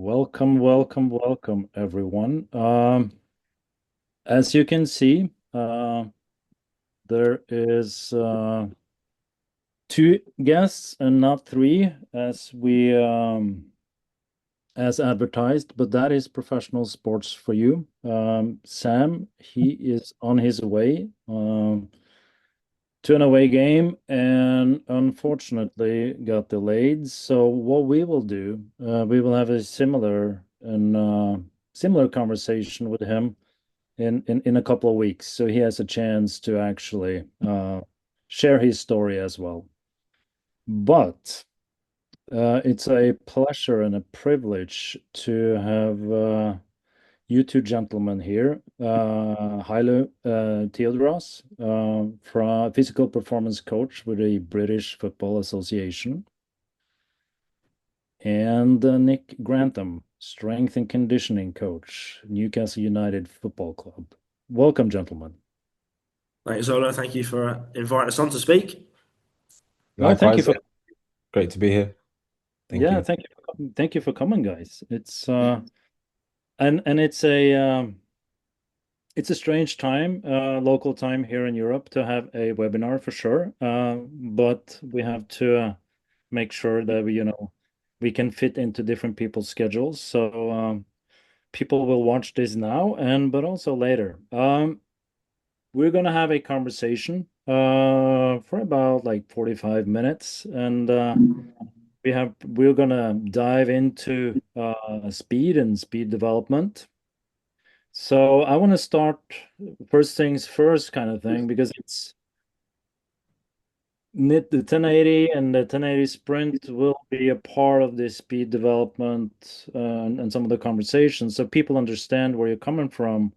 Welcome, everyone. As you can see, there is two guests and not three, as advertised, but that is professional sports for you. Sam, he is on his way to an away game and unfortunately got delayed. So what we will do, we will have a similar conversation with him in a couple of weeks, so he has a chance to actually share his story as well. But it's a pleasure and a privilege to have you two gentlemen here, Hailu Theodoros, from physical performance coach with the British Football Association, and Nick Grantham, strength and conditioning coach, Newcastle United Football Club. Welcome, gentlemen. Thanks, Ola. Thank you for inviting us on to speak. No, thank you Likewise, for great to be here. Thank yeah, you. thank you for coming, guys. And it's a strange time, local time here in Europe to have a webinar for sure. But we have to make sure that we can fit into different people's schedules. So people will watch this now but also later. We're gonna have a conversation for about like 45 minutes, and we're gonna dive into speed and speed development. So I want to start first things first kind of thing, because it's the 1080 and the 1080 sprint will be a part of the speed development and some of the conversations, so people understand where you're coming from.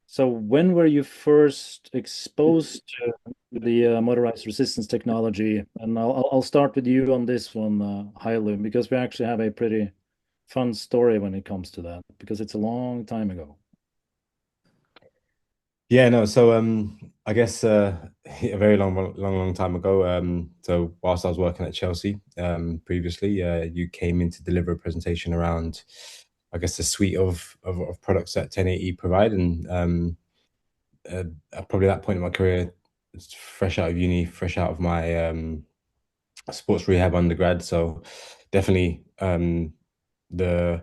So when were you first exposed to the motorized resistance technology? And I'll start with you on this one, Hailu, because we actually have a pretty fun story when it comes to that, because it's a long time ago. Yeah, no, so I guess a very long time ago. So whilst I was working at Chelsea previously, you came in to deliver a presentation around, I guess, the suite of products that 1080 provide, and probably at that point in my career, fresh out of uni, fresh out of my sports rehab undergrad. So definitely the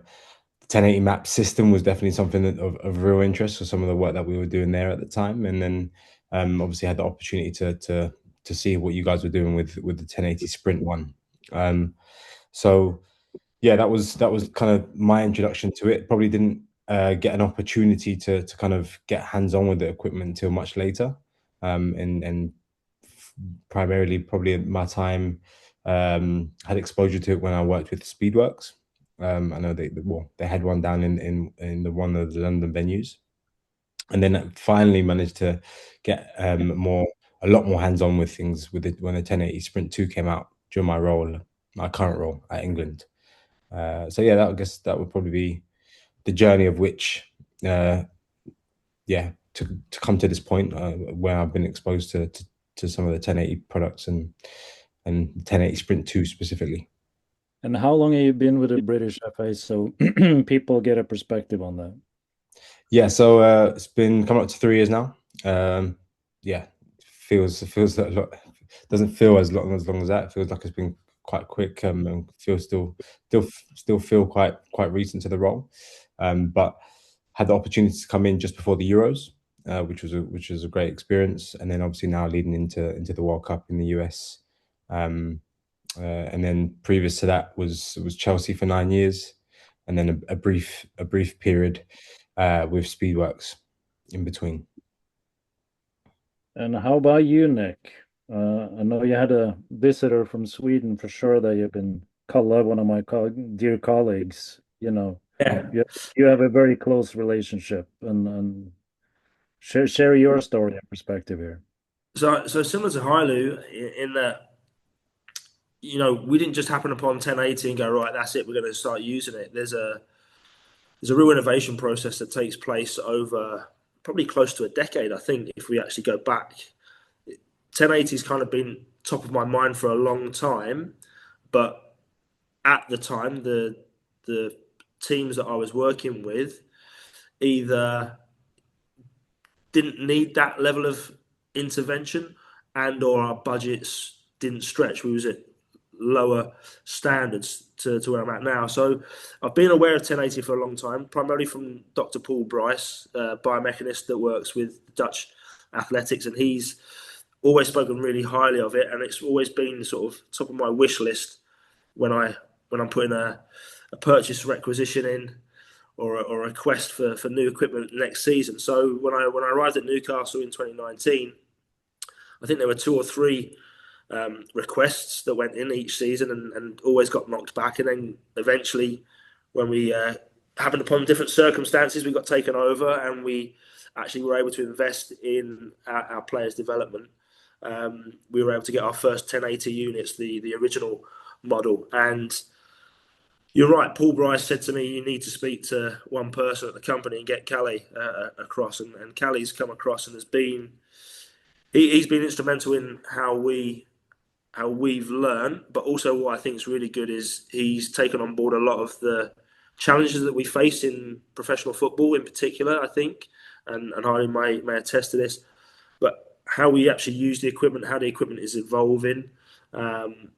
1080 map system was definitely something of real interest for some of the work that we were doing there at the time. And then obviously had the opportunity to see what you guys were doing with the 1080 sprint one. So yeah, that was kind of my introduction to it. Probably didn't get an opportunity to kind of get hands-on with the equipment until much later. And primarily probably at my time had exposure to it when I worked with Speedworks. I know they had one down in one of the London venues, and then I finally managed to get a lot more hands on with things with it when the 1080 Sprint 2 came out during my current role at England. So yeah, I guess that would probably be the journey of which, yeah, to come to this point where I've been exposed to some of the 1080 products and 1080 Sprint 2 specifically. And how long have you been with the British FA, so people get a perspective on that? Yeah, so it's been coming up to 3 years now. Yeah, feels a lot. Doesn't feel as long as that. It feels like it's been quite quick. And feels still feel quite recent to the role. But had the opportunity to come in just before the Euros, which was a great experience. And then obviously now leading into the World Cup in the US. And then previous to that was Chelsea for 9 years, and then a brief period with Speedworks in between. And how about you, Nick? I know you had a visitor from Sweden for sure that you've been called one of my dear colleagues. Yeah. You you have a very close relationship, and share your story and perspective here. So similar to Hailu in that, we didn't just happen upon 1080 and go, right, that's it, we're going to start using it. There's a real innovation process that takes place over probably close to a decade, I think, if we actually go back. 1080's kind of been top of my mind for a long time, but at the time, the teams that I was working with either didn't need that level of intervention, and or our budgets didn't stretch. We was at lower standards to where I'm at now. So I've been aware of 1080 for a long time, primarily from Dr. Paul Bryce, biomechanist that works with Dutch athletics, and he's always spoken really highly of it, and it's always been sort of top of my wish list when I'm putting a purchase requisition in, or a request for new equipment next season. So when I arrived at Newcastle in 2019, I think there were two or three requests that went in each season, and always got knocked back. And then eventually, when we happened upon different circumstances, we got taken over, and we actually were able to invest in our players' development. We were able to get our first 1080 units, the original model. And you're right, Paul Bryce said to me, you need to speak to one person at the company and get Callie across. And Callie's come across and he's been instrumental in how we've learned, but also what I think is really good is he's taken on board a lot of the challenges that we face in professional football in particular, I think, and Harley may attest to this, but how we actually use the equipment, how the equipment is evolving. And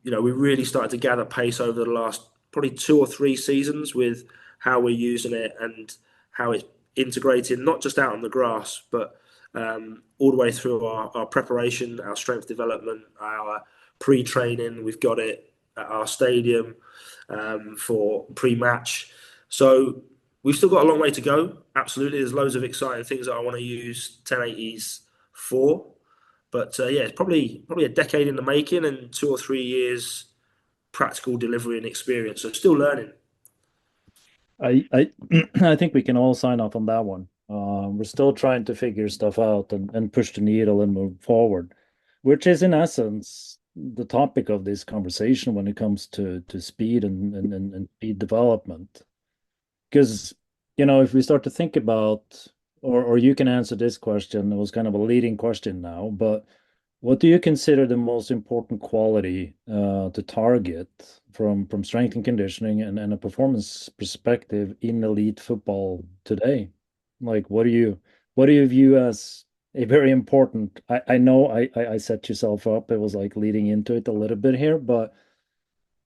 we really started to gather pace over the last probably 2 or 3 seasons with how we're using it and how it's integrated, not just out on the grass, but all the way through our preparation, our strength development, our pre-training. We've got it at our stadium for pre-match. So we've still got a long way to go. Absolutely, there's loads of exciting things that I want to use 1080s for. But yeah, it's probably a decade in the making and 2 or 3 years practical delivery and experience. So still learning. I I think we can all sign off on that one. We're still trying to figure stuff out and push the needle and move forward, which is in essence the topic of this conversation when it comes to speed and speed development. Because, if we start to think about, or you can answer this question, it was kind of a leading question now, but what do you consider the most important quality to target from strength and conditioning and a performance perspective in elite football today? Like, what do you view as a very important? I know I set yourself up. It was like leading into it a little bit here, but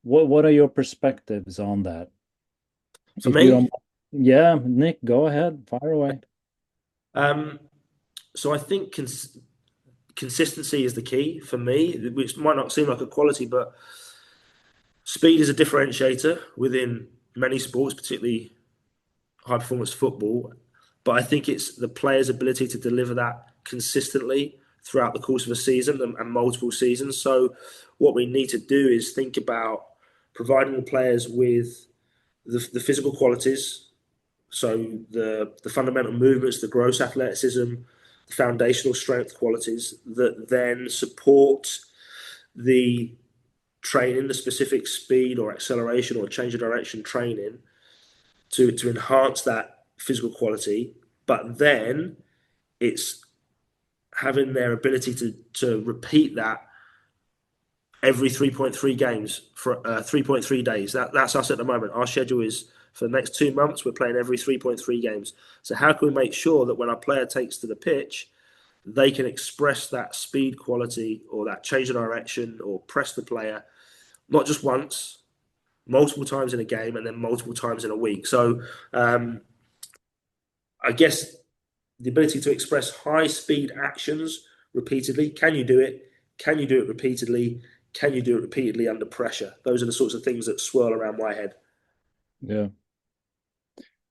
what are your perspectives on that? For If you me, don't, yeah, Nick, go ahead, fire away. so I think consistency is the key for me, which might not seem like a quality, but speed is a differentiator within many sports, particularly high performance football. But I think it's the player's ability to deliver that consistently throughout the course of a season and multiple seasons. So what we need to do is think about providing the players with the physical qualities, so the fundamental movements, the gross athleticism, the foundational strength qualities that then support the training, the specific speed or acceleration or change of direction training to enhance that physical quality. But then it's having their ability to repeat that every 3.3 games for 3.3 days. That's us at the moment. Our schedule is for the next 2 months, we're playing every 3.3 games. So how can we make sure that when our player takes to the pitch, they can express that speed quality or that change of direction or press the player, not just once, multiple times in a game and then multiple times in a week. So I guess the ability to express high speed actions repeatedly. Can you do it? Can you do it repeatedly? Can you do it repeatedly under pressure? Those are the sorts of things that swirl around my head. Yeah.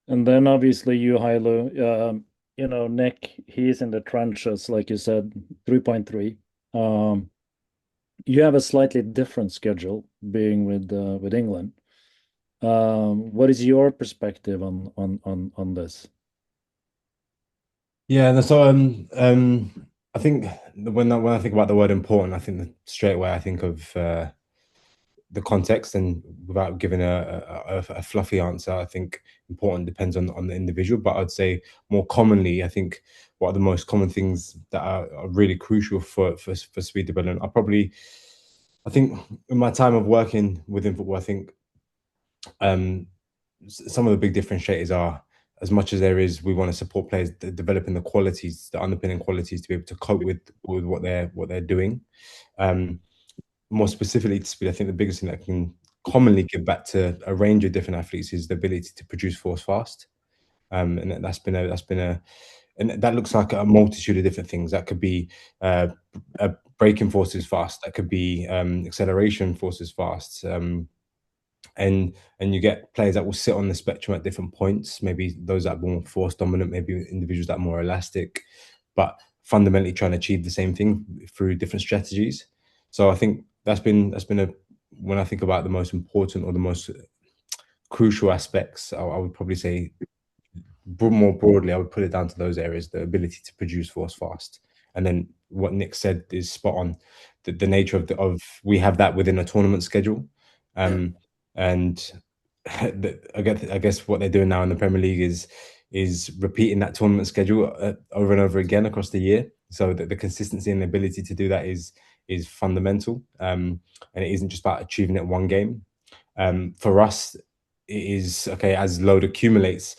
And then obviously you, Hailu, Nick, he's in the trenches, like you said, 3.3. You have a slightly different schedule being with England. What is your perspective on this? Yeah, so I think when I think about the word important, I think that straight away I think of the context, and without giving a fluffy answer, I think important depends on the individual. But I'd say more commonly, I think what are the most common things that are really crucial for speed development. I think in my time of working within football, I think some of the big differentiators are, as much as there is, we want to support players developing the qualities, the underpinning qualities to be able to cope with what they're doing. More specifically to speed, I think the biggest thing that can commonly give back to a range of different athletes is the ability to produce force fast. And that's been a and that looks like a multitude of different things. That could be braking forces fast. That could be acceleration forces fast. And you get players that will sit on the spectrum at different points. Maybe those that are more force dominant, maybe individuals that are more elastic, but fundamentally trying to achieve the same thing through different strategies. So I think that's been a, when I think about the most important or the most crucial aspects, I would probably say more broadly, I would put it down to those areas: the ability to produce force fast, and then what Nick said is spot on. The nature of we have that within a tournament schedule, and I guess what they're doing now in the Premier League is repeating that tournament schedule over and over again across the year. So that the consistency and the ability to do that is fundamental, and it isn't just about achieving it one game. For us, it is okay as load accumulates.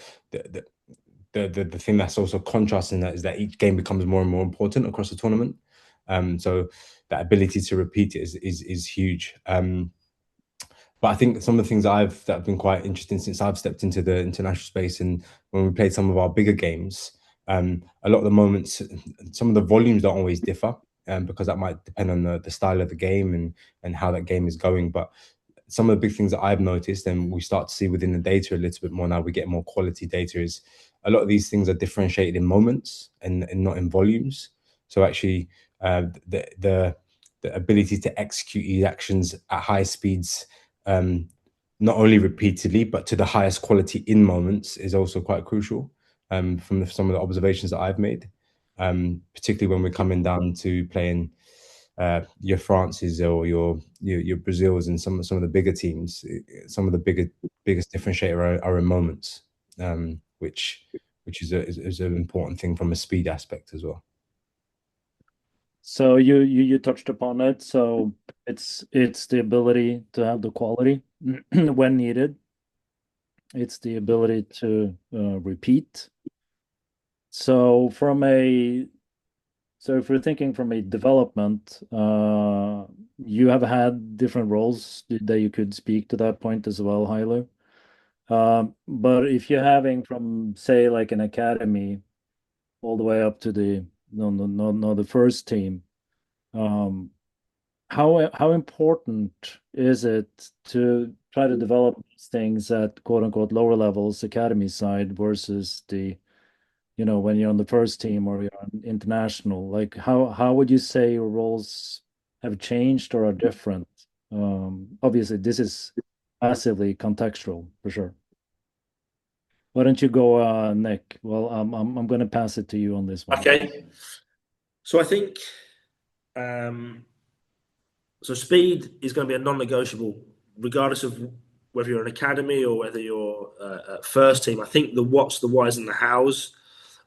The thing that's also contrasting that is that each game becomes more and more important across the tournament. So that ability to repeat it is huge. But I think some of the things that have been quite interesting since I've stepped into the international space, and when we played some of our bigger games, a lot of the moments, some of the volumes don't always differ, because that might depend on the style of the game and how that game is going. But some of the big things that I've noticed, and we start to see within the data a little bit more now, we get more quality data, is a lot of these things are differentiated in moments and not in volumes. So actually, the ability to execute these actions at high speeds, not only repeatedly, but to the highest quality in moments, is also quite crucial, from some of the observations that I've made, particularly when we're coming down to playing your France's or your Brazils and some of the bigger teams. Some of the biggest differentiator are in moments, which is an important thing from a speed aspect as well. So you touched upon it. So it's the ability to have the quality when needed. It's the ability to repeat. So if we're thinking from a development, you have had different roles that you could speak to that point as well, Hailu. But if you're having from, say, like an academy all the way up to the first team, how important is it to try to develop things at quote unquote lower levels, academy side, versus when you're on the first team or you're on international? Like how would you say your roles have changed or are different? Obviously, this is massively contextual for sure. Why don't you go, Nick? Well, I'm going to pass it to you on this one. Okay. So I think so speed is going to be a non-negotiable, regardless of whether you're an academy or whether you're at first team. I think the what's, the whys, and the hows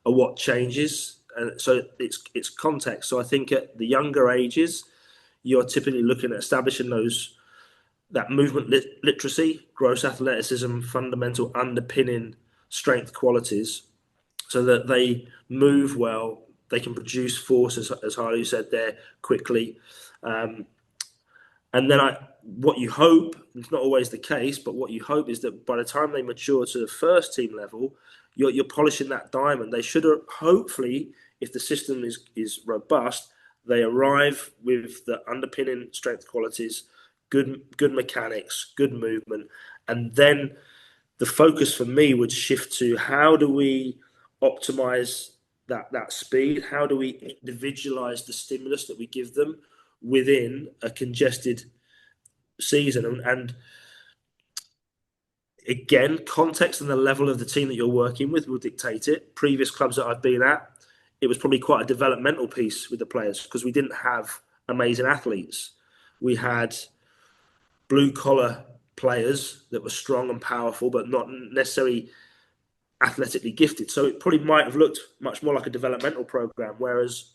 are what changes. So it's context. So I think at the younger ages, you're typically looking at establishing that movement literacy, gross athleticism, fundamental underpinning strength qualities, so that they move well, they can produce force, as Harley said there, quickly. And then what you hope, it's not always the case, but what you hope is that by the time they mature to the first team level, you're polishing that diamond. They should hopefully, if the system is robust, they arrive with the underpinning strength qualities, good mechanics, good movement, and then the focus for me would shift to how do we optimize that speed? How do we individualize the stimulus that we give them within a congested season? And again, context and the level of the team that you're working with will dictate it. Previous clubs that I've been at, it was probably quite a developmental piece with the players because we didn't have amazing athletes. We had blue collar players that were strong and powerful, but not necessarily athletically gifted. So it probably might have looked much more like a developmental program. Whereas,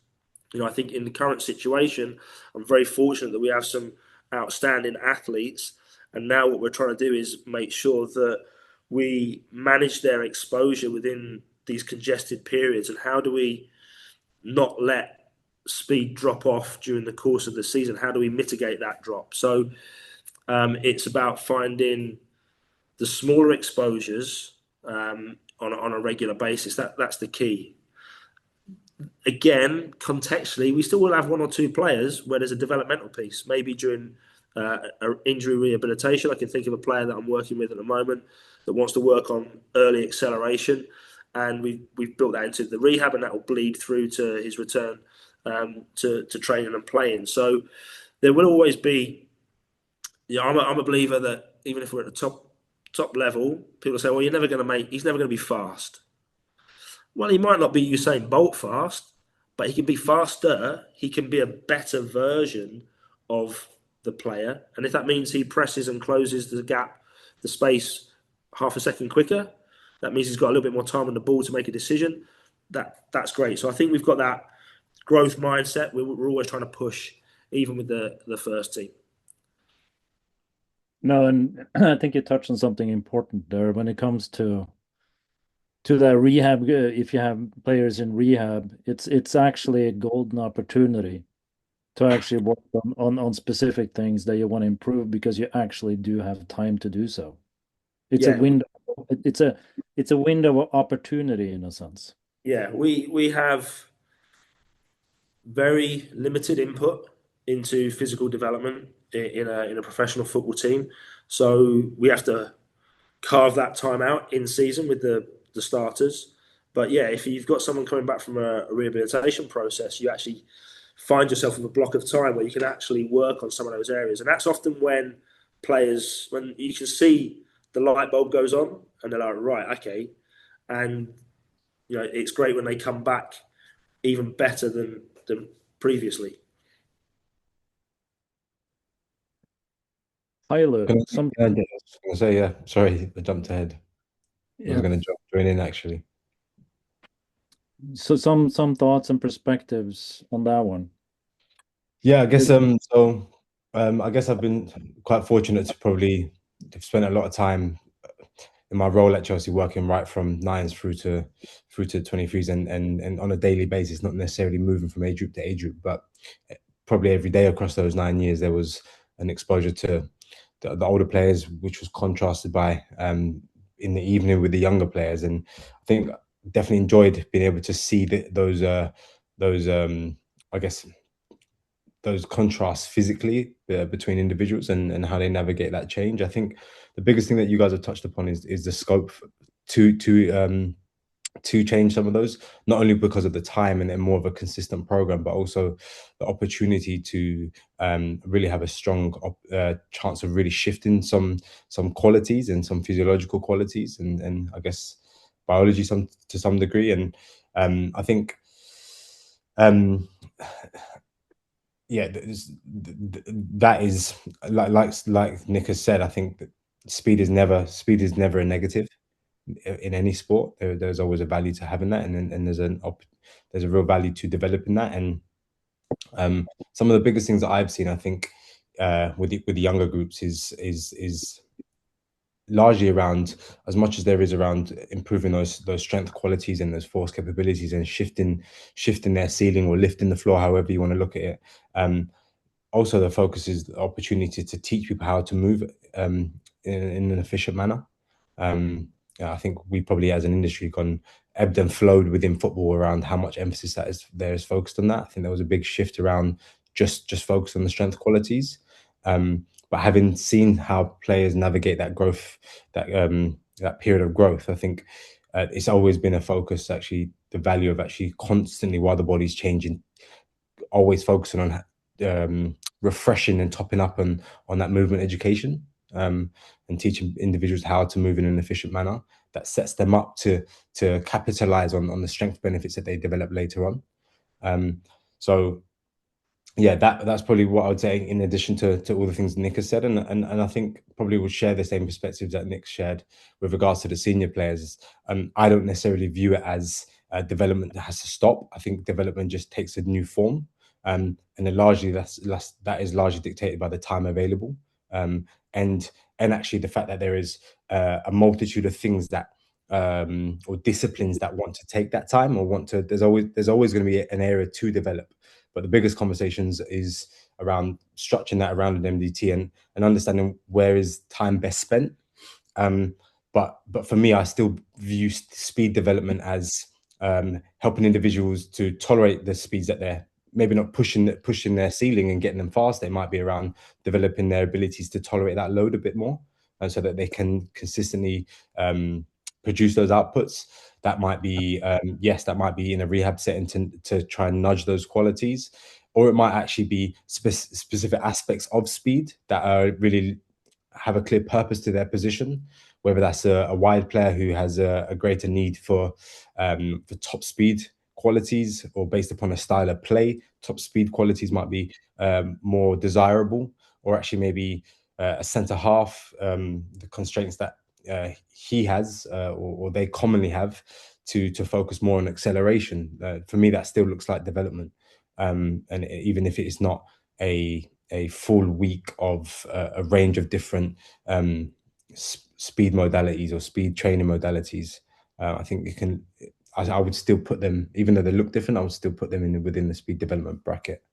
I think in the current situation, I'm very fortunate that we have some outstanding athletes, And now what we're trying to do is make sure that we manage their exposure within these congested periods. And how do we not let speed drop off during the course of the season? How do we mitigate that drop? So it's about finding the smaller exposures on a regular basis. That's the key. Again, contextually, we still will have one or two players where there's a developmental piece. Maybe during injury rehabilitation, I can think of a player that I'm working with at the moment that wants to work on early acceleration, and we've built that into the rehab, and that will bleed through to his return to training and playing. So there will always be. Yeah, I'm a believer that even if we're at the top level, people say, "Well, you're never going to make. He's never going to be fast." Well, he might not be Usain Bolt fast, but he can be faster. He can be a better version of the player. And if that means he presses and closes the gap, the space half a second quicker, that means he's got a little bit more time on the ball to make a decision. That's great. So I think we've got that growth mindset. We're always trying to push, even with the first team. No, and I think you touched on something important there when it comes to the rehab. If you have players in rehab, it's actually a golden opportunity to actually work on specific things that you want to improve because you actually do have time to do so. It's a Yeah, window. It's a window of opportunity in a sense. yeah. We have very limited input into physical development in a professional football team, so we have to carve that time out in season with the starters. But yeah, if you've got someone coming back from a rehabilitation process, you actually find yourself with a block of time where you can actually work on some of those areas, and that's often when when you can see the light bulb goes on, and they're like, right, okay, and it's great when they come back even better than previously. Tyler, Can some I just gonna say, yeah, sorry, I jumped ahead. I was yeah. going to join in actually. So some thoughts and perspectives on that one. Yeah, I guess It- I guess I've been quite fortunate to probably have spent a lot of time in my role at Chelsea working right from nines through to 23s and on a daily basis, not necessarily moving from age group to age group, but probably every day across those 9 years there was an exposure to the older players, which was contrasted by in the evening with the younger players. And I think definitely enjoyed being able to see those I guess those contrasts physically between individuals and how they navigate that change. I think the biggest thing that you guys have touched upon is the scope to change some of those, not only because of the time and more of a consistent program, but also the opportunity to really have a strong chance of really shifting some qualities and some physiological qualities and I guess biology to some degree. And I think um, yeah, that is like Nick has said. I think that speed is never a negative in any sport. There's always a value to having that, and there's a real value to developing that. And some of the biggest things that I've seen, I think, with the younger groups is largely around, as much as there is around improving those strength qualities and those force capabilities and shifting their ceiling or lifting the floor, however you want to look at it. Also, the focus is the opportunity to teach people how to move in an efficient manner. Yeah, I think we probably, as an industry, gone ebbed and flowed within football around how much emphasis there is focused on that. I think there was a big shift around just focus on the strength qualities. But having seen how players navigate that growth, that period of growth, I think it's always been a focus. Actually, the value of actually constantly, while the body's changing, always focusing on refreshing and topping up on that movement education, and teaching individuals how to move in an efficient manner that sets them up to capitalize on the strength benefits that they develop later on. So yeah, that's probably what I would say in addition to all the things Nick has said, and I think probably would share the same perspectives that Nick shared with regards to the senior players. I don't necessarily view it as development that has to stop. I think development just takes a new form, and then largely that is largely dictated by the time available. and actually the fact that there is a multitude of things that or disciplines that want to take that time or want to. There's always going to be an area to develop, but the biggest conversations is around structuring that around an MDT and understanding where is time best spent. But for me, I still view speed development as helping individuals to tolerate the speeds that they're maybe not pushing their ceiling and getting them fast. They might be around developing their abilities to tolerate that load a bit more, and so that they can consistently produce those outputs. That might be yes, that might be in a rehab setting to try and nudge those qualities, or it might actually be specific aspects of speed that are really have a clear purpose to their position, whether that's a wide player who has a greater need for top speed qualities, or based upon a style of play, top speed qualities might be more desirable, or actually maybe a centre half, the constraints that he has or they commonly have to focus more on acceleration. For me, that still looks like development, and even if it is not a full week of a range of different speed modalities or speed training modalities. I think it can. I would still put them, even though they look different, I would still put them within the speed development bracket.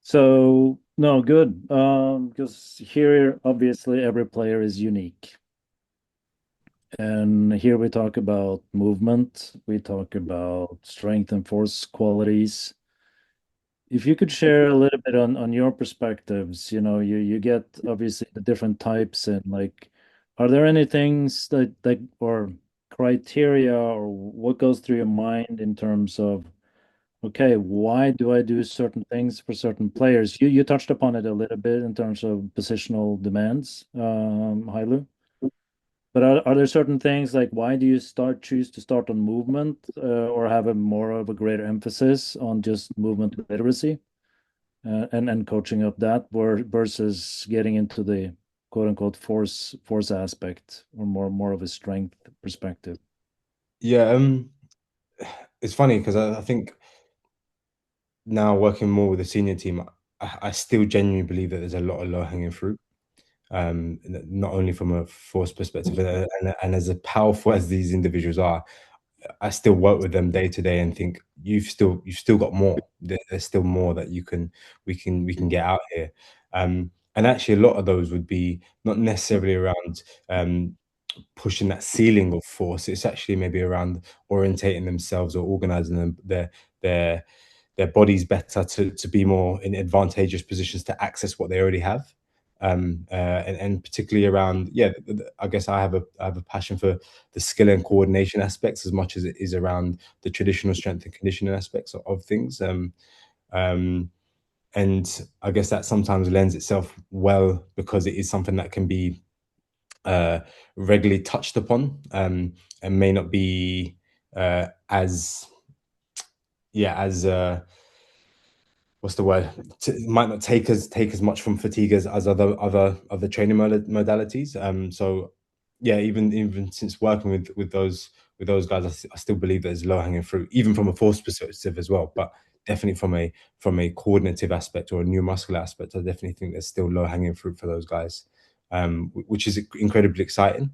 So no, good. Because here, obviously, every player is unique. And here we talk about movement, we talk about strength and force qualities. If you could share a little bit on your perspectives, you get obviously the different types, and like, are there any things that or criteria or what goes through your mind in terms of, okay, why do I do certain things for certain players? You touched upon it a little bit in terms of positional demands, Hailu. But are there certain things like why do you choose to start on movement or have a more of a greater emphasis on just movement literacy and coaching up that versus getting into the quote unquote force aspect or more of a strength perspective? Yeah, it's funny because I think now working more with the senior team, I still genuinely believe that there's a lot of low hanging fruit. Not only from a force perspective, and as powerful as these individuals are, I still work with them day to day and think you've still got more. There's still more that we can get out here. And actually, a lot of those would be not necessarily around pushing that ceiling of force. It's actually maybe around orientating themselves or organizing their their bodies better to be more in advantageous positions to access what they already have. And particularly around, yeah, I guess I have a passion for the skill and coordination aspects as much as it is around the traditional strength and conditioning aspects of things. Um, and I guess that sometimes lends itself well because it is something that can be regularly touched upon, and may not be as yeah as what's the word? Might not take as much from fatigue as other training modalities. So yeah, even since working with those guys, I still believe there's low hanging fruit, even from a force perspective as well. But definitely from a coordinative aspect or a neuromuscular aspect, I definitely think there's still low hanging fruit for those guys, which is incredibly exciting.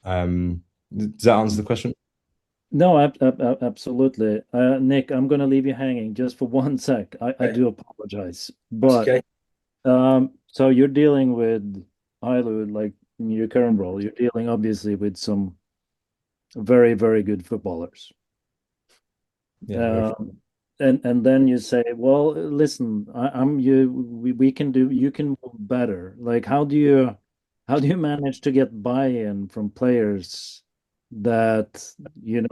Does that answer the question? No, absolutely. Nick, I'm going to leave you hanging just for one sec. I Okay, do apologize. that's But okay. so you're dealing with Ilu, like in your current role, you're dealing obviously with some very, very good footballers. Yeah, very. Um, and then you say, well, listen, I'm you. We can do. You can move better. Like, how do you manage to get buy-in from players that you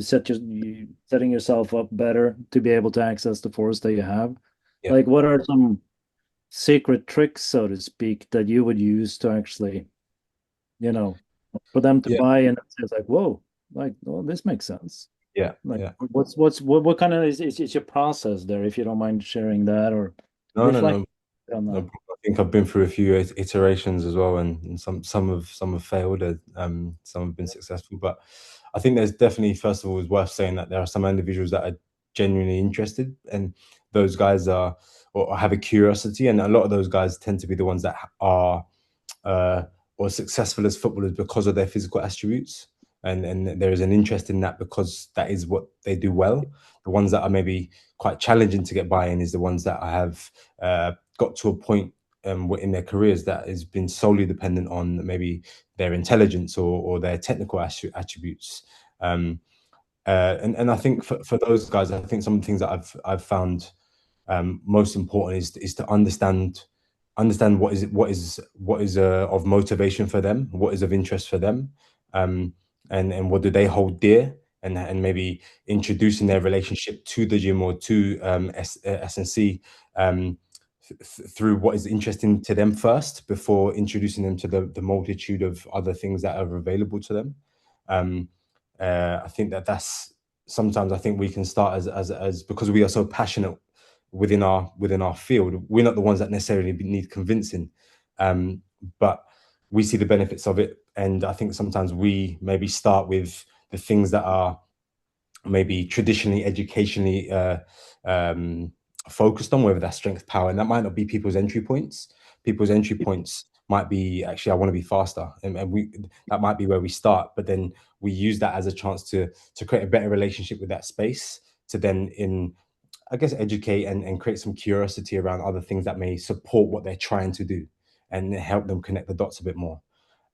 setting yourself up better to be able to access the force that you have? Yeah, Like, what are some secret tricks, so to speak, that you would use to actually, you know, for them to yeah, buy in and say like, whoa, like, well, this makes sense. yeah, Like, yeah. what kind of is your process there, if you don't mind sharing that or No, no, reflect no. on No that? problem. I think I've been through a few iterations as well, and some have failed, some have been successful. But I think there's definitely, first of all, it's worth saying that there are some individuals that are genuinely interested, and those guys are or have a curiosity, and a lot of those guys tend to be the ones that are or successful as footballers because of their physical attributes. And there is an interest in that because that is what they do well. The ones that are maybe quite challenging to get by-in is the ones that have got to a point in their careers that has been solely dependent on maybe their intelligence or their technical attributes. And I think for those guys, I think some of the things that I've found most important is to understand what is of motivation for them, what is of interest for them, and what do they hold dear, and maybe introducing their relationship to the gym or to S&C through what is interesting to them first before introducing them to the multitude of other things that are available to them. I think that's sometimes I think we can start as because we are so passionate within our field. We're not the ones that necessarily need convincing, but we see the benefits of it. And I think sometimes we maybe start with the things that are maybe traditionally educationally focused on, whether that's strength, power, and that might not be people's entry points. People's entry points might be actually I want to be faster, and we that might be where we start. But then we use that as a chance to create a better relationship with that space, to then I guess educate and create some curiosity around other things that may support what they're trying to do and help them connect the dots a bit more.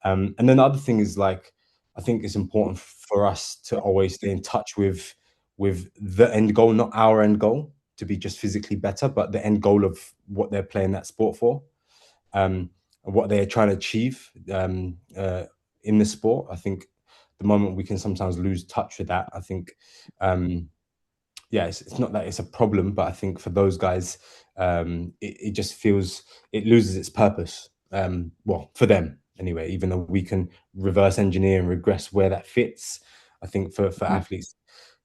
And then the other thing is, like, I think it's important for us to always stay in touch with the end goal, not our end goal to be just physically better, but the end goal of what they're playing that sport for, and what they're trying to achieve in the sport. I think the moment we can sometimes lose touch with that, I think yeah, it's not that it's a problem, but I think for those guys, it just feels it loses its purpose. Well, for them anyway, even though we can reverse engineer and regress where that fits. I think for athletes,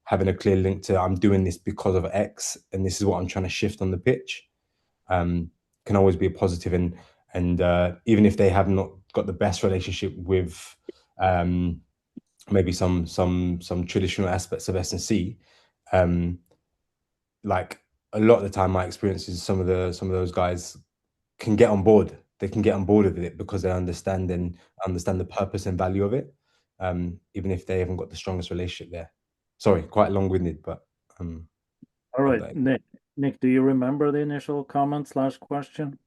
having a clear link to I'm doing this because of X, and this is what I'm trying to shift on the pitch, can always be a positive. And even if they have not got the best relationship with maybe some traditional aspects of S&C, like a lot of the time my experience is some of those guys can get on board. They can get on board with it because they understand the purpose and value of it, even if they haven't got the strongest relationship there. Sorry, quite long-winded, but All right, Nick, do you remember the initial comment / question?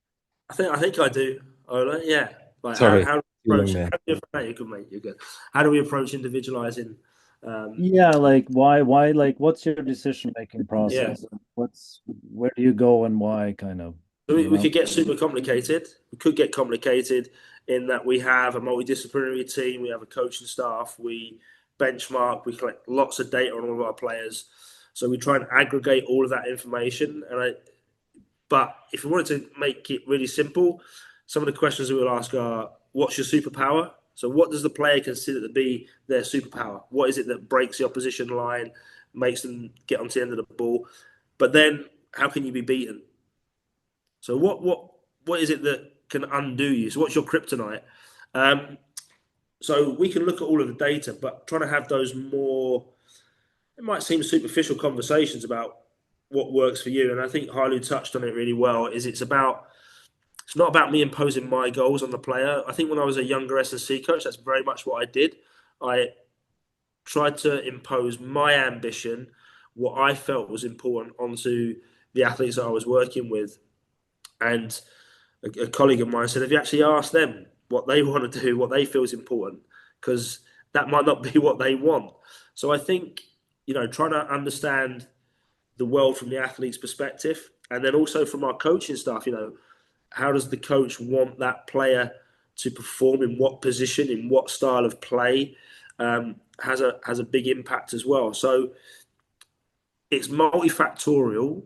I think I do, Ola. Yeah. Like sorry, how too approach? long there. You're good, mate. You're good. How do we approach individualizing? Yeah, like why, like what's your decision-making process? Where do you go and why, kind of? So we could get super complicated. We could get complicated in that we have a multidisciplinary team, we have a coaching staff, we benchmark, we collect lots of data on all of our players. So we try and aggregate all of that information. But if we wanted to make it really simple, some of the questions we will ask are, what's your superpower? So what does the player consider to be their superpower? What is it that breaks the opposition line, makes them get onto the end of the ball? But then how can you be beaten? So what is it that can undo you? So what's your kryptonite? So we can look at all of the data, but trying to have those more, it might seem superficial conversations about what works for you. And I think Harlu touched on it really well. It's not about me imposing my goals on the player. I think when I was a younger S&C coach, that's very much what I did. I tried to impose my ambition, what I felt was important, onto the athletes that I was working with. And a colleague of mine said, have you actually asked them what they want to do, what they feel is important? Because that might not be what they want. So I think, trying to understand the world from the athlete's perspective, and then also from our coaching staff, how does the coach want that player to perform, in what position, in what style of play, has a big impact as well. So it's multifactorial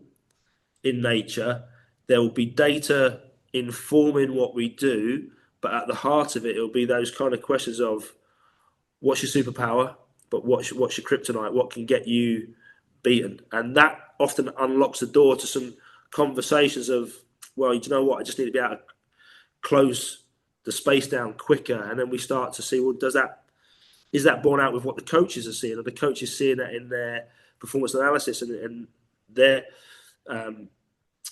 in nature. There will be data informing what we do, but at the heart of it, it'll be those kind of questions of what's your superpower, but what's your kryptonite, what can get you beaten? And that often unlocks the door to some conversations of, well, you know what, I just need to be able to close the space down quicker. And then we start to see, well, is that borne out with what the coaches are seeing? Are the coaches seeing that in their performance analysis and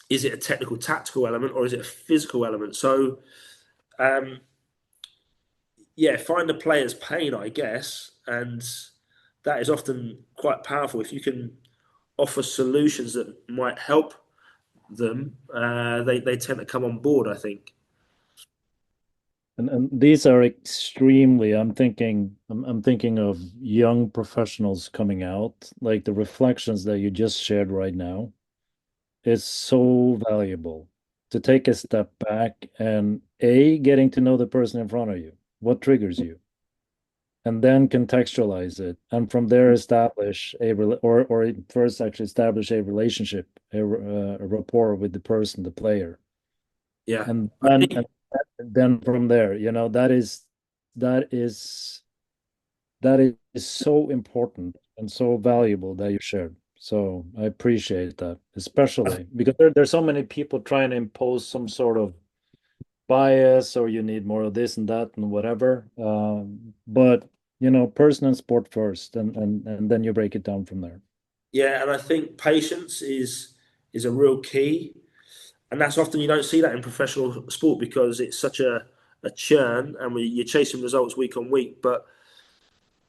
Is it a technical, tactical element, or is it a physical element? So, yeah, find the player's pain, I guess, and that is often quite powerful. If you can offer solutions that might help them, they tend to come on board, I think. And these are extremely, I'm thinking of young professionals coming out, like the reflections that you just shared right now is so valuable to take a step back and getting to know the person in front of you, what triggers you, and then contextualize it, and from there establish or first actually establish a relationship, a rapport with the person, the player, Yeah, and I then think from there, that is that is so important and so valuable that you shared. So I appreciate that, especially because there's so many people trying to impose some sort of bias, or you need more of this and that and whatever. But person and sport first, and then you break it down from there. yeah, and I think patience is a real key, and that's often you don't see that in professional sport because it's such a churn, and you're chasing results week on week. But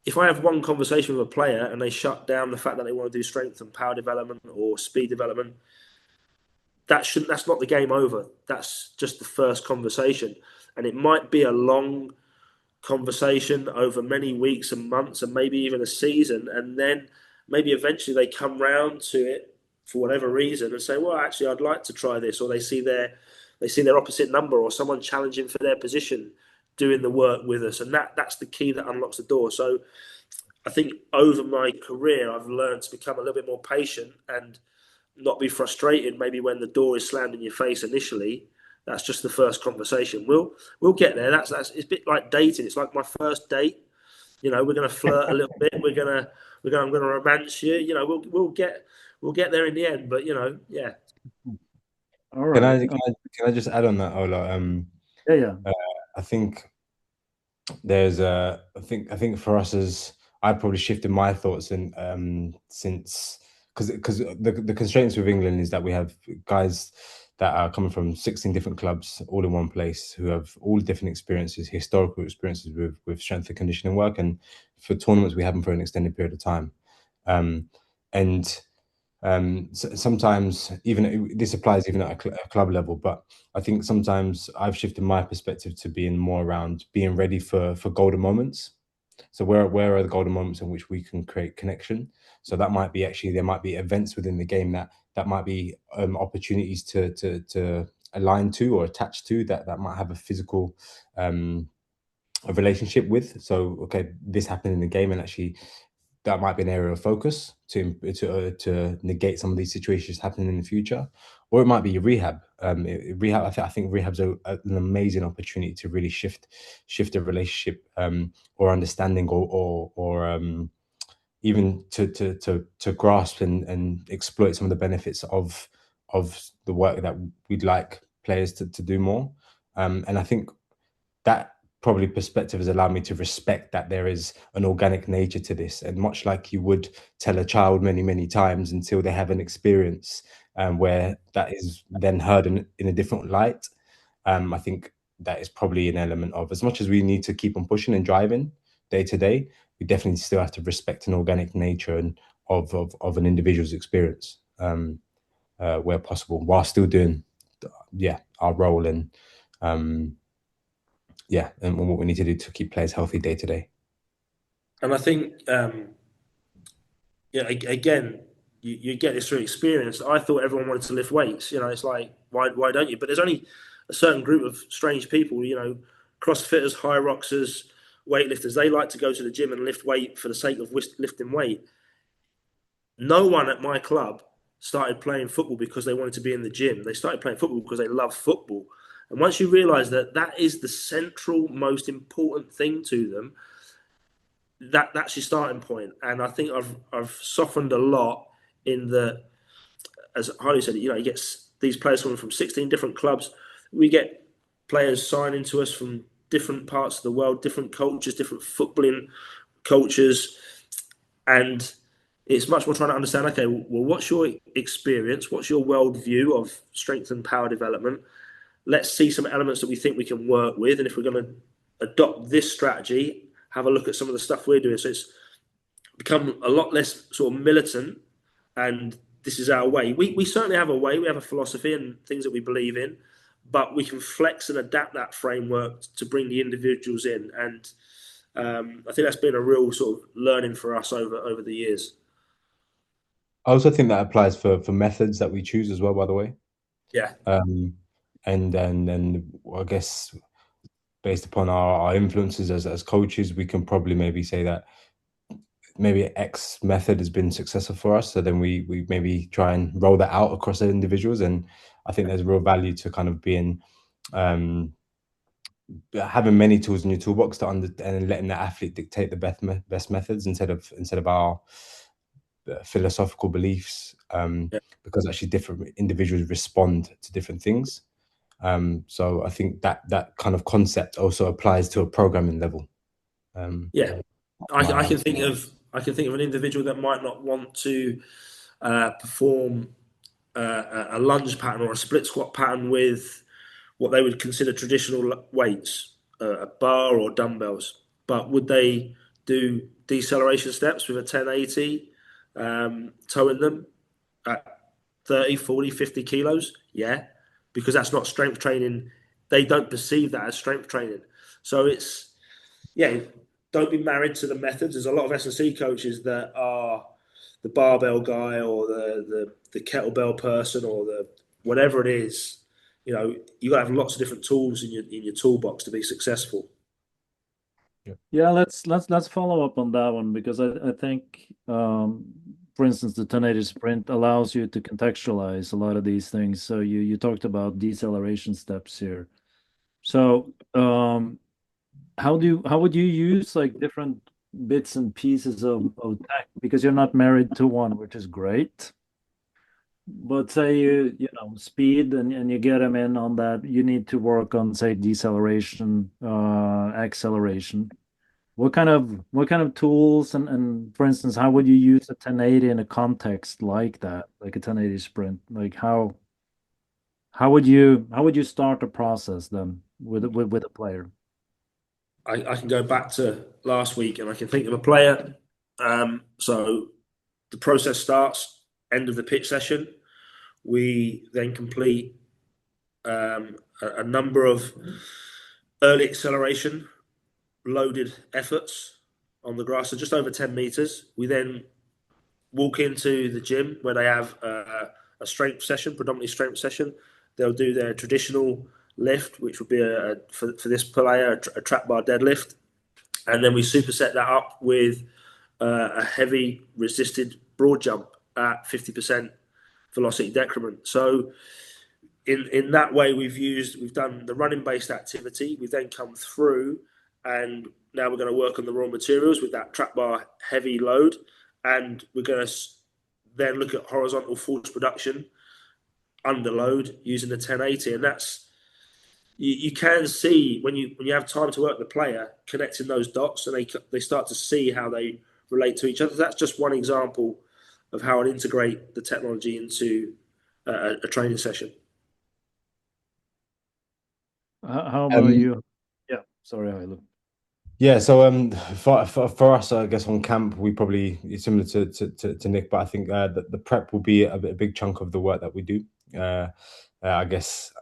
if I have one conversation with a player and they shut down the fact that they want to do strength and power development or speed development, that's not the game over. That's just the first conversation, and it might be a long conversation over many weeks and months and maybe even a season, and then maybe eventually they come round to it for whatever reason and say, well, actually I'd like to try this, or they see their opposite number or someone challenging for their position doing the work with us, and that's the key that unlocks the door. So I think over my career I've learned to become a little bit more patient and not be frustrated maybe when the door is slammed in your face initially. That's just the first conversation. We'll get there. That's it's a bit like dating. It's like my first date. We're gonna flirt a little bit. I'm gonna romance you. We'll get there in the end. But yeah. All Can right. I can I, can I just add on that, Ola? Yeah, yeah. Uh, I think I think for us as I probably shifted my thoughts and since because the constraints with England is that we have guys that are coming from 16 different clubs all in one place who have all different experiences, historical experiences with strength and conditioning work, and for tournaments we have them for an extended period of time. um, and sometimes even this applies even at a club level, but I think sometimes I've shifted my perspective to being more around being ready for golden moments. So where are the golden moments in which we can create connection? So that might be actually there might be events within the game that might be opportunities to align to or attach to that might have a physical um, a relationship with. So okay, this happened in the game, and actually that might be an area of focus to negate some of these situations happening in the future, or it might be rehab. Rehab, I think rehab's an amazing opportunity to really shift a relationship or understanding or even to grasp and exploit some of the benefits of the work that we'd like players to do more. And I think that probably perspective has allowed me to respect that there is an organic nature to this, and much like you would tell a child many times until they have an experience where that is then heard in a different light. I think that is probably an element of, as much as we need to keep on pushing and driving day to day, we definitely still have to respect an organic nature and of an individual's experience where possible, while still doing our role and um, and what we need to do to keep players healthy day to day. And I think again, you get this through experience. I thought everyone wanted to lift weights. It's like why don't you? But there's only a certain group of strange people. CrossFitters, high roxers, weightlifters. They like to go to the gym and lift weight for the sake of lifting weight. No one at my club started playing football because they wanted to be in the gym. They started playing football because they love football. And once you realise that that is the central, most important thing to them, that's your starting point. And I think I've softened a lot in the, as Harley said, he gets these players coming from 16 different clubs. We get players signing to us from different parts of the world, different cultures, different footballing cultures, and It's much more trying to understand, okay, well, what's your experience? What's your worldview of strength and power development? Let's see some elements that we think we can work with. And if we're going to adopt this strategy, have a look at some of the stuff we're doing. So it's become a lot less sort of militant, and this is our way. We certainly have a way, we have a philosophy and things that we believe in, but we can flex and adapt that framework to bring the individuals in. And I think that's been a real sort of learning for us over the years. I also think that applies for methods that we choose as well, by the way. Yeah. And then I guess based upon our influences as coaches, we can probably maybe say that maybe X method has been successful for us. So then we maybe try and roll that out across the individuals. And I think there's real value to kind of being having many tools in your toolbox to and letting the athlete dictate the best methods instead of our philosophical beliefs, because actually different individuals respond to different things. So I think that kind of concept also applies to a programming level. Yeah, I can think of an individual that might not want to perform a lunge pattern or a split squat pattern with what they would consider traditional weights, a bar or dumbbells. But would they do deceleration steps with a 1080, towing them at 30, 40, 50 kilos? Yeah, because that's not strength training. They don't perceive that as strength training. So it's, yeah, don't be married to the methods. There's a lot of S&C coaches that are the barbell guy or the kettlebell person or the whatever it is. You know, you got to have lots of different tools in your toolbox to be successful. Yeah, let's follow up on that one because I think for instance the 1080 sprint allows you to contextualize a lot of these things. So you talked about deceleration steps here. So how would you use like different bits and pieces of tech because you're not married to one, which is great. But say you know speed and you get them in on that, you need to work on say deceleration, acceleration. What kind of tools and for instance, how would you use a 1080 in a context like that, like a 1080 sprint? Like how would you start a process then with a player? I can go back to last week and I can think of a player. So the process starts end of the pitch session. We then complete a number of early acceleration loaded efforts on the grass, so just over 10 meters. We then walk into the gym where they have a strength session, predominantly strength session. They'll do their traditional lift, which would be for this player a trap bar deadlift, and then we superset that up with a heavy resisted broad jump at 50% velocity decrement. So in that way, we've done the running based activity. We've then come through, and now we're going to work on the raw materials with that trap bar heavy load, and we're going to then look at horizontal force production under load using the 1080, and that's you can see when you have time to work the player connecting those dots, and they start to see how they relate to each other. That's just one example of how I'd integrate the technology into a training session. How about you? Yeah, sorry, Hilo. Yeah, so for us, I guess on camp we probably it's similar to Nick, but I think the prep will be a big chunk of the work that we do. I guess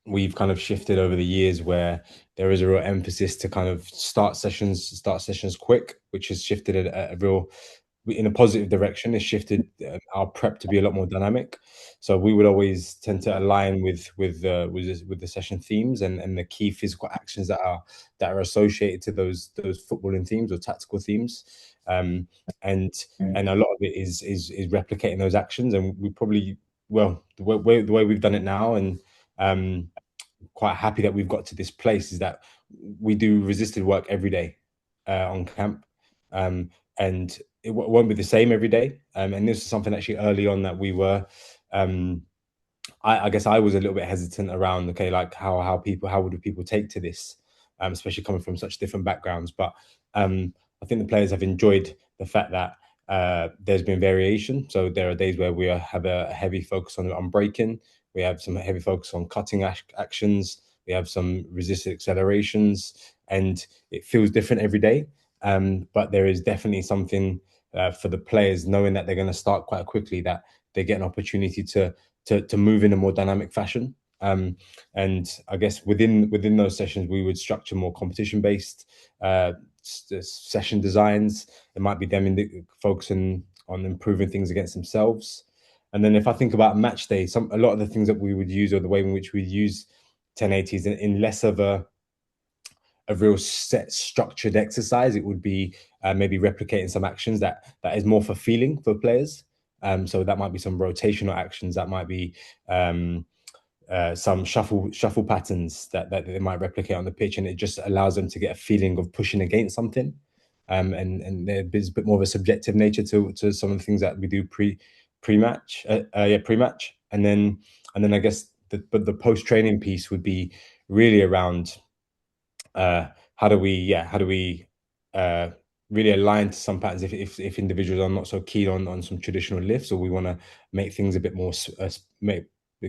we've kind of shifted over the years where there is a real emphasis to kind of start sessions quick, which has shifted a real in a positive direction. It's shifted our prep to be a lot more dynamic. So we would always tend to align with the session themes and the key physical actions that are associated to those footballing themes or tactical themes. And a lot of it is replicating those actions. And we probably the way we've done it now, and quite happy that we've got to this place, is that we do resisted work every day on camp. And it won't be the same every day. And this is something actually early on that we were, I guess I was a little bit hesitant around, okay, like how would people take to this, especially coming from such different backgrounds. But I think the players have enjoyed the fact that there's been variation. So there are days where we have a heavy focus on braking. We have some heavy focus on cutting actions. We have some resisted accelerations, and it feels different every day. But there is definitely something for the players knowing that they're going to start quite quickly, that they get an opportunity to move in a more dynamic fashion. And I guess within those sessions, we would structure more competition based session designs. It might be them focusing on improving things against themselves. And then if I think about match day, a lot of the things that we would use, or the way in which we use 1080s in less of a real set structured exercise, it would be maybe replicating some actions that is more for feeling for players. So that might be some rotational actions, that might be some shuffle patterns that they might replicate on the pitch, and it just allows them to get a feeling of pushing against something. And there's a bit more of a subjective nature to some of the things that we do pre-match, pre-match, and then I guess the post-training piece would be really around how do we really align to some patterns if individuals are not so keen on some traditional lifts, or we want to make things a bit more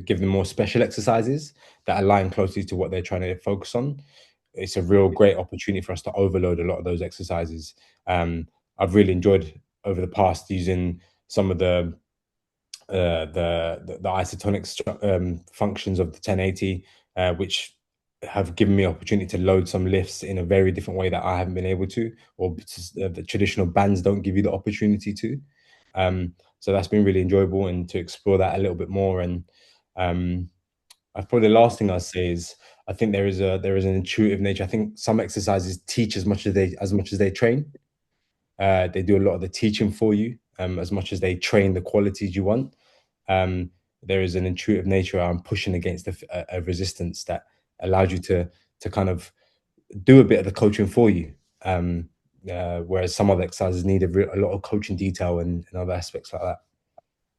give them more special exercises that align closely to what they're trying to focus on. It's a real great opportunity for us to overload a lot of those exercises. I've really enjoyed over the past using some of the isotonic functions of the 1080, which have given me opportunity to load some lifts in a very different way that I haven't been able to, or the traditional bands don't give you the opportunity to. So that's been really enjoyable, and to explore that a little bit more. And I probably the last thing I'll say is, I think there is an intuitive nature. I think some exercises teach as much as they train. They do a lot of the teaching for you, as much as they train the qualities you want. There is an intuitive nature around pushing against a resistance that allows you to kind of do a bit of the coaching for you. Whereas some other exercises need a lot of coaching detail and other aspects like that.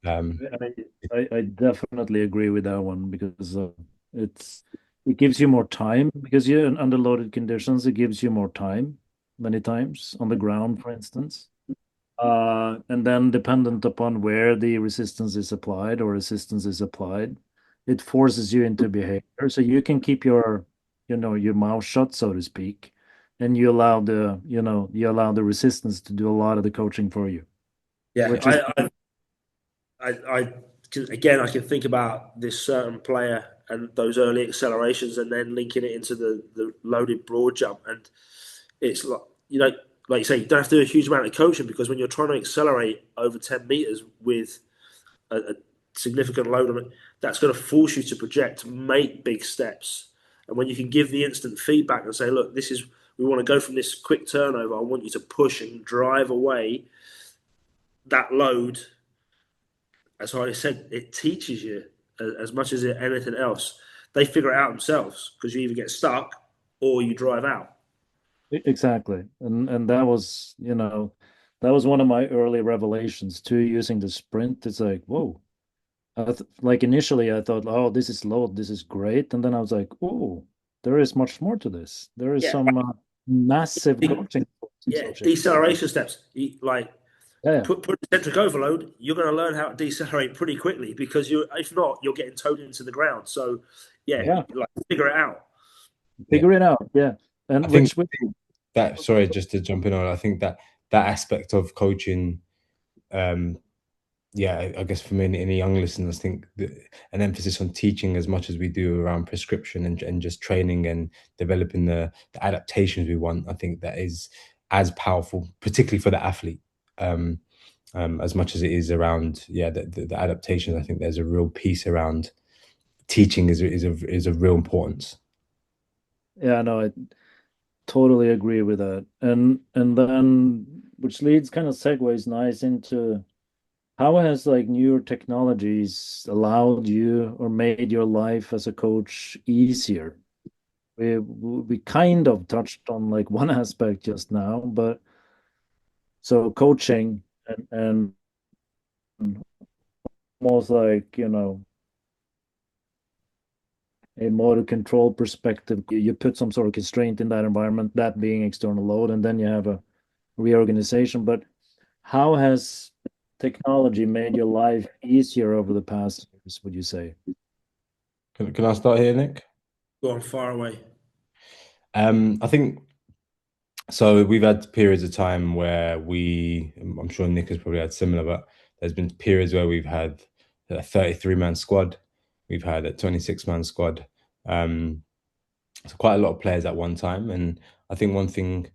I definitely agree with that one, because it gives you more time, because you're in underloaded conditions. It gives you more time many times on the ground, for instance. And then dependent upon where the resistance is applied or resistance is applied, it forces you into behavior. So you can keep your mouth shut, so to speak, and you allow the resistance to do a lot of the coaching for you. Yeah, Which is again, I can think about this certain player and those early accelerations, and then linking it into the loaded broad jump. And it's like, like you say, you don't have to do a huge amount of coaching, because when you're trying to accelerate over 10 meters with a significant load on it, that's going to force you to project, make big steps. And when you can give the instant feedback and say, look, we want to go from this quick turnover, I want you to push and drive away that load. As I said, it teaches you as much as anything else. They figure it out themselves, because you either get stuck or you drive out. exactly, and that was one of my early revelations too, using the sprint. It's like, whoa. Like initially I thought, oh, this is low, this is great, and then I was like, oh, there is much more to this. There is Yeah, some massive coaching yeah. associated. Deceleration steps. Like Yeah, put centric overload. You're going to learn how to decelerate pretty quickly, because if not, you're getting towed into the ground. So yeah, yeah, like figure it out. Yeah, figure it out. Yeah, and I think which that, sorry, just to jump in on, I think that aspect of coaching, yeah, I guess for many any young listeners, I think an emphasis on teaching as much as we do around prescription and just training and developing the adaptations we want, I think that is as powerful, particularly for the athlete, as much as it is around, yeah, the adaptations. I think there's a real piece around teaching is a real importance. yeah, no, I totally agree with that. And then which leads kind of segues nice into how has like newer technologies allowed you or made your life as a coach easier? We kind of touched on like one aspect just now, but so coaching and almost like, a motor control perspective, you put some sort of constraint in that environment, that being external load, and then you have a reorganization. But how has technology made your life easier over the past years, would you say? Can I start here, Nick? Go on, far away. I think so. We've had periods of time where I'm sure Nick has probably had similar, but there's been periods where we've had a 33-man squad, we've had a 26-man squad, so quite a lot of players at one time. And I think one thing,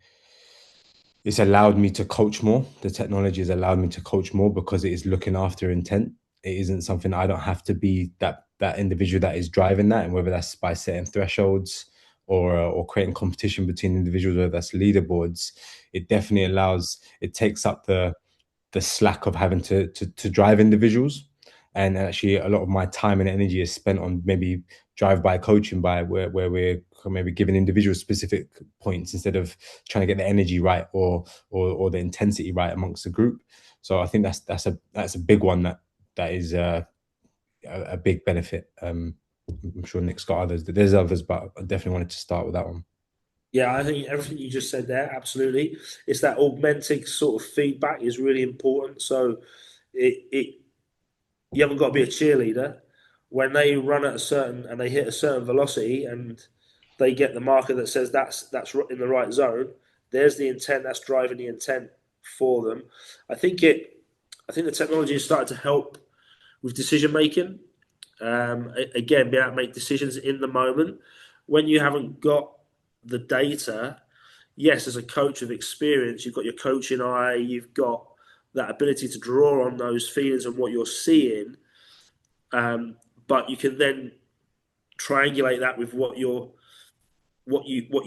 it's allowed me to coach more. The technology has allowed me to coach more because it is looking after intent. It isn't something I don't have to be that individual that is driving that, and whether that's by setting thresholds or creating competition between individuals, whether that's leaderboards, it definitely allows. It takes up the slack of having to drive individuals, and actually a lot of my time and energy is spent on maybe drive-by coaching, by where we're maybe giving individuals specific points instead of trying to get the energy right or the intensity right amongst the group. So I think that's a big one that is a big benefit. I'm sure Nick's got others. There's others, but I definitely wanted to start with that one. Yeah, I think everything you just said there, absolutely. It's that augmenting sort of feedback is really important. So it you haven't got to be a cheerleader. When they run at a certain and they hit a certain velocity and they get the marker that says that's in the right zone, there's the intent that's driving the intent for them. I think it. I think the technology has started to help with decision making. Again, be able to make decisions in the moment when you haven't got the data. Yes, as a coach of experience, you've got your coaching eye, you've got that ability to draw on those feelings and what you're seeing, but you can then triangulate that with what you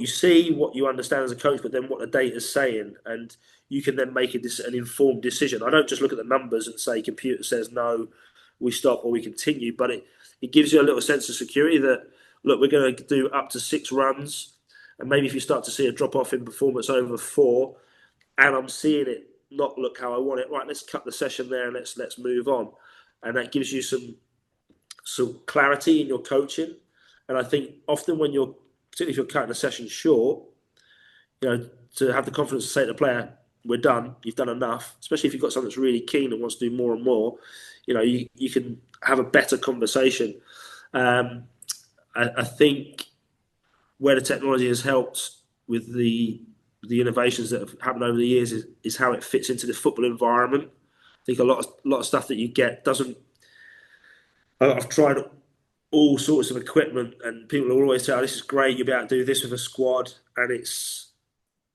see, what you understand as a coach, but then what the data is saying, and you can then make an informed decision. I don't just look at the numbers and say computer says no, we stop or we continue, but it gives you a little sense of security that look, we're going to do up to 6 runs, and maybe if you start to see a drop off in performance over 4, and I'm seeing it not look how I want it, right? Let's cut the session there and let's move on, and that gives you some clarity in your coaching. And I think often when you're, particularly if you're cutting a session short, to have the confidence to say to the player, "We're done. You've done enough." Especially if you've got someone that's really keen and wants to do more and more, you can have a better conversation. I think where the technology has helped with the innovations that have happened over the years is how it fits into the football environment. I think a lot of stuff that you get doesn't. I've tried all sorts of equipment, and people will always say, "Oh, this is great. You'll be able to do this with a squad," and it's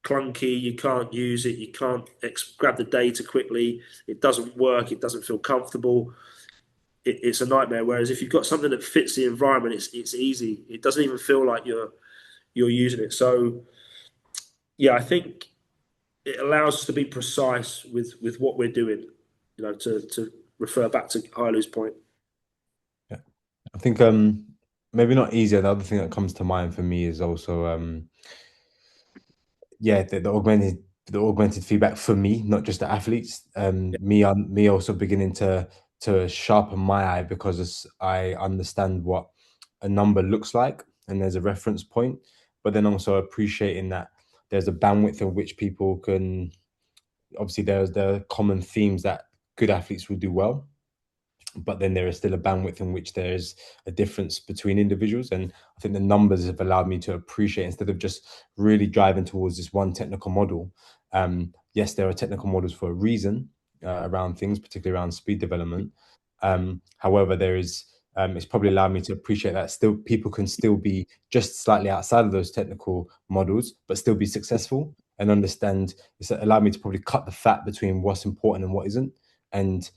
clunky. You can't use it. You can't grab the data quickly. It doesn't work. It doesn't feel comfortable. It's a nightmare. Whereas if you've got something that fits the environment, it's easy. It doesn't even feel like you're using it. So yeah, I think it allows us to be precise with what we're doing. To refer back to Hailu's point. Yeah. I think maybe not easier. The other thing that comes to mind for me is also yeah, the augmented feedback for me, not just the athletes. Me also beginning to sharpen my eye because I understand what a number looks like and there's a reference point, but then also appreciating that there's a bandwidth in which people can. Obviously, there's the common themes that good athletes will do well, but then there is still a bandwidth in which there's a difference between individuals. And I think the numbers have allowed me to appreciate, instead of just really driving towards this one technical model. Yes, there are technical models for a reason around things, particularly around speed development. However, it's probably allowed me to appreciate that still people can still be just slightly outside of those technical models, but still be successful and understand. It's allowed me to probably cut the fat between what's important and what isn't, and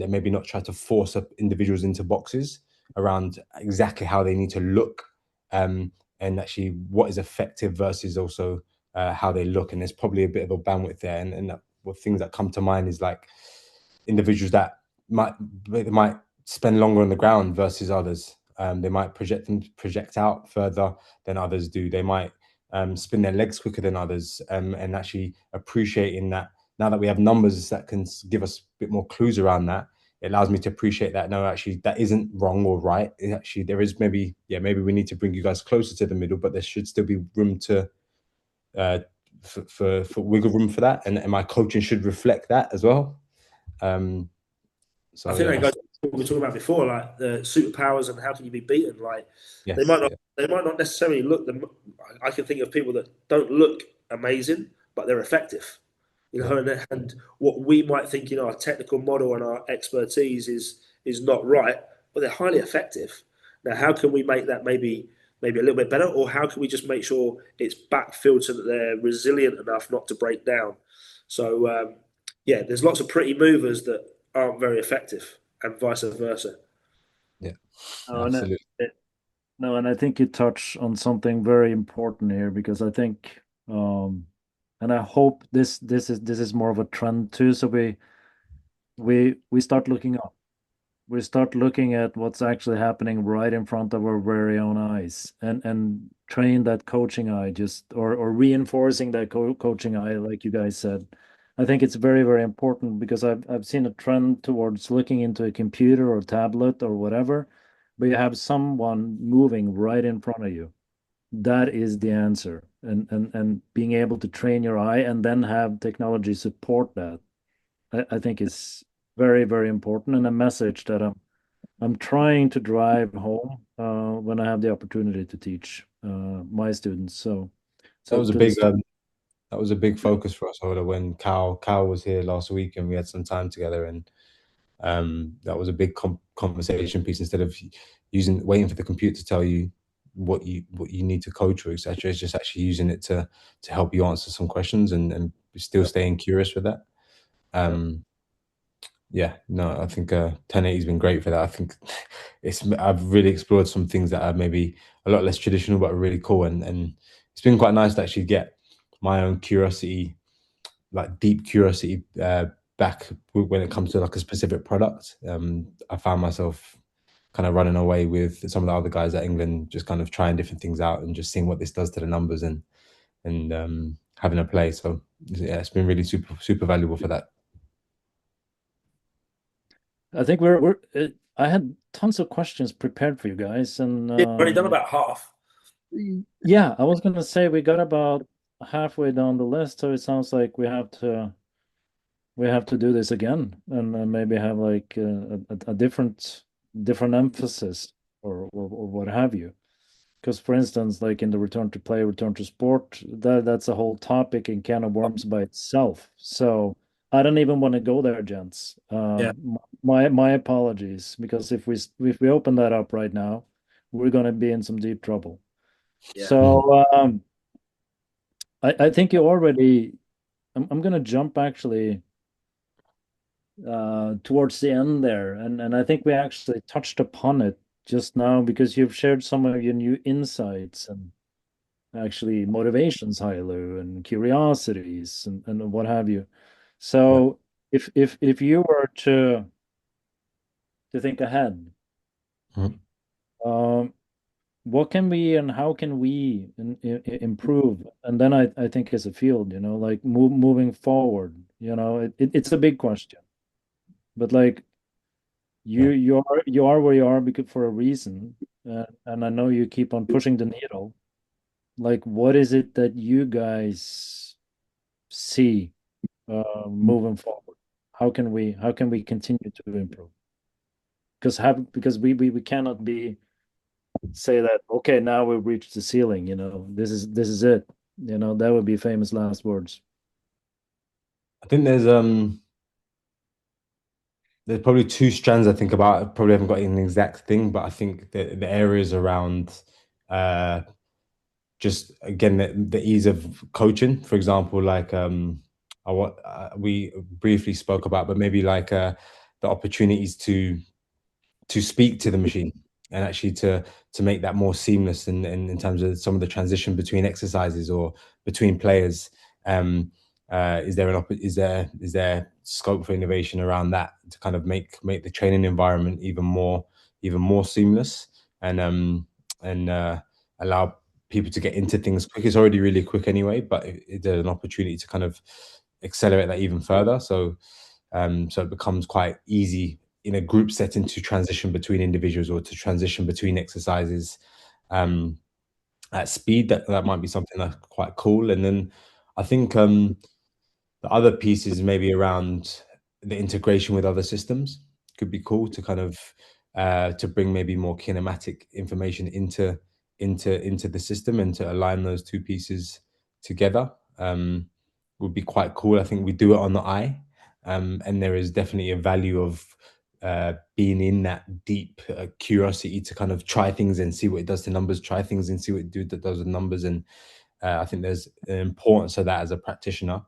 maybe not try to force up individuals into boxes around exactly how they need to look, and actually what is effective versus also how they look. And there's probably a bit of a bandwidth there. And what things that come to mind is like individuals that might spend longer on the ground versus others. They might project out further than others do. They might spin their legs quicker than others, and actually appreciating that. Now that we have numbers that can give us a bit more clues around that, it allows me to appreciate that. No, actually, that isn't wrong or right. Actually, there is maybe we need to bring you guys closer to the middle, but there should still be room to for wiggle room for that, and my coaching should reflect that as well. I So think yeah, that that's goes to what we were talking about before, like the superpowers and how can you be beaten. Like they yes, might not, yeah, they might not necessarily look. I can think of people that don't look amazing, but they're effective. You yeah, know, and what we might think, our technical model and our expertise is not right, but they're highly effective. Now, how can we make that maybe a little bit better, or how can we just make sure it's backfilled so that they're resilient enough not to break down? So yeah, there's lots of pretty movers that aren't very effective, and vice versa. yeah, No, absolutely. no, and I think you touch on something very important here because I think, and I hope this is more of a trend too. So we start looking up. We start looking at what's actually happening right in front of our very own eyes, and train that coaching eye, just or reinforcing that coaching eye, like you guys said. I think it's very, very important because I've seen a trend towards looking into a computer or tablet or whatever, but you have someone moving right in front of you. That is the answer. And being able to train your eye and then have technology support that, I think is very, very important, and a message that I'm trying to drive home when I have the opportunity to teach my students. That So was a big because that was a big focus for us, Hoda, when Cal was here last week and we had some time together, and that was a big conversation piece. Instead of waiting for the computer to tell you what you need to coach or etc., it's just actually using it to help you answer some questions and still yep, staying curious with that. yep. Um, yeah, no, I think 1080's been great for that. I think I've really explored some things that are maybe a lot less traditional but are really cool, and it's been quite nice to actually get my own curiosity, like deep curiosity, back when it comes to like a specific product. I found myself kind of running away with some of the other guys at England, just kind of trying different things out and just seeing what this does to the numbers, and having a play. So yeah, it's been really super valuable for that. I think I had tons of questions prepared for you guys, and Yeah, we've only done about half. yeah, I was gonna say we got about halfway down the list, so it sounds like we have to do this again, and maybe have like a different emphasis or what have you. Because, for instance, like in the return to play, return to sport, that's a whole topic in can of worms by itself. So I don't even want to go there, gents. Yeah, My apologies, because if we open that up right now, we're going to be in some deep trouble. yeah, Mhm. So I think you already. I'm going to jump actually towards the end there, and I think we actually touched upon it just now because you've shared some of your new insights and actually motivations, Hailu, and curiosities and what have you. Yeah. So if you were to think ahead, Mhm. um, what can we and how can we improve? And then I think as a field, like moving forward, it's a big question, but like you Yeah. you are where you are because for a reason, and I know you keep on pushing the needle. Like, what is it that you guys see moving forward? How can we continue to improve? Because we cannot be say that, okay, now we've reached the ceiling, this is it. That would be famous last words. I think there's probably two strands I think about. I probably haven't got an exact thing, but I think the areas around uh just again the ease of coaching, for example, like what we briefly spoke about, but maybe like the opportunities to speak to the machine and actually to make that more seamless in terms of some of the transition between exercises or between players. Is there scope for innovation around that to kind of make the training environment even more seamless and allow people to get into things quick? It's already really quick anyway, but there's an opportunity to kind of accelerate that even further. So it becomes quite easy in a group setting to transition between individuals or to transition between exercises at speed. That might be something that's quite cool. And then I think the other pieces maybe around the integration with other systems could be cool to kind of to bring maybe more kinematic information into the system and to align those two pieces together would be quite cool. I think we do it on the eye, and there is definitely a value of being in that deep curiosity to kind of try things and see what it does to numbers, try things and see what it does with numbers. And I think there's an importance of that as a practitioner.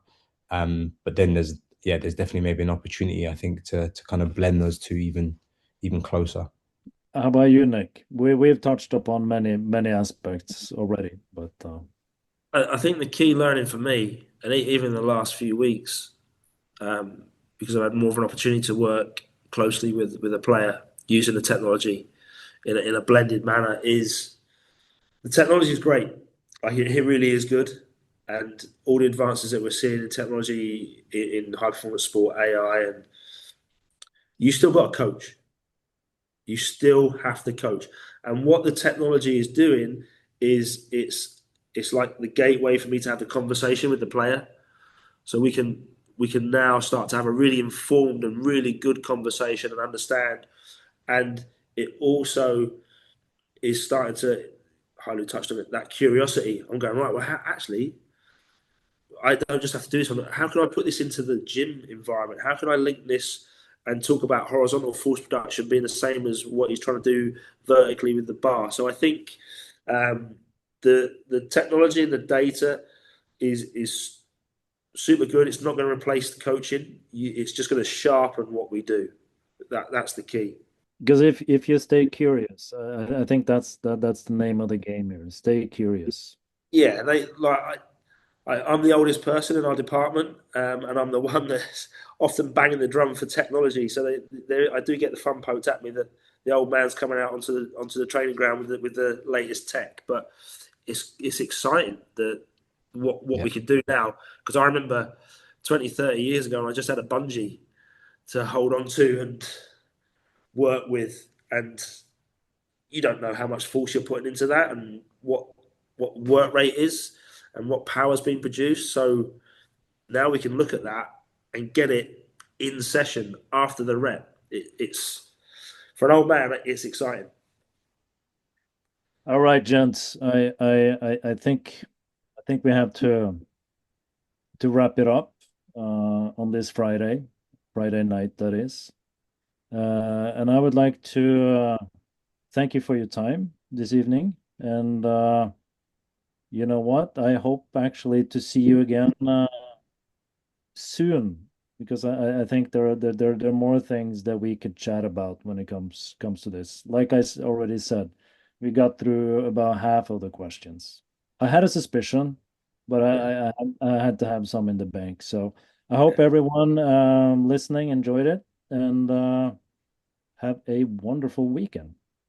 But then there's definitely maybe an opportunity, I think, to kind of blend those two even closer. How about you, Nick? We've touched upon many aspects already, but I think the key learning for me, and even the last few weeks, because I've had more of an opportunity to work closely with a player using the technology in a blended manner, is the technology is great. Like it really is good, and all the advances that we're seeing in technology in high performance sport, AI, and you still got a coach. You still have to coach. And what the technology is doing is it's like the gateway for me to have the conversation with the player. So we can now start to have a really informed and really good conversation and understand. And it also is starting to highly touched on it, that curiosity. I'm going, right, well actually I don't just have to do this. How can I put this into the gym environment? How can I link this and talk about horizontal force production being the same as what he's trying to do vertically with the bar? So I think the technology and the data is super good. It's not going to replace the coaching. It's just going to sharpen what we do. That's the key. because if you stay curious, I think that's the name of the game here. Stay curious. Yeah, they like I'm the oldest person in our department, and I'm the one that's often banging the drum for technology. So I do get the fun poked at me that the old man's coming out onto the training ground with the latest tech. But it's exciting that what Yeah. we can do now. Because I remember 20, 30 years ago, and I just had a bungee to hold on to and work with, and you don't know how much force you're putting into that and what work rate is and what power's being produced. So now we can look at that and get it in session after the rep. It's for an old man, it's exciting. All right, gents. I think we have to wrap it up on this Friday night, that is. And I would like to thank you for your time this evening. And you know what? I hope actually to see you again soon, because I think there are more things that we could chat about when it comes to this. Like already said, we got through about half of the questions. I had a suspicion, but Yeah, I had to have some in the bank. So I hope yeah. everyone listening enjoyed it, and have a wonderful weekend.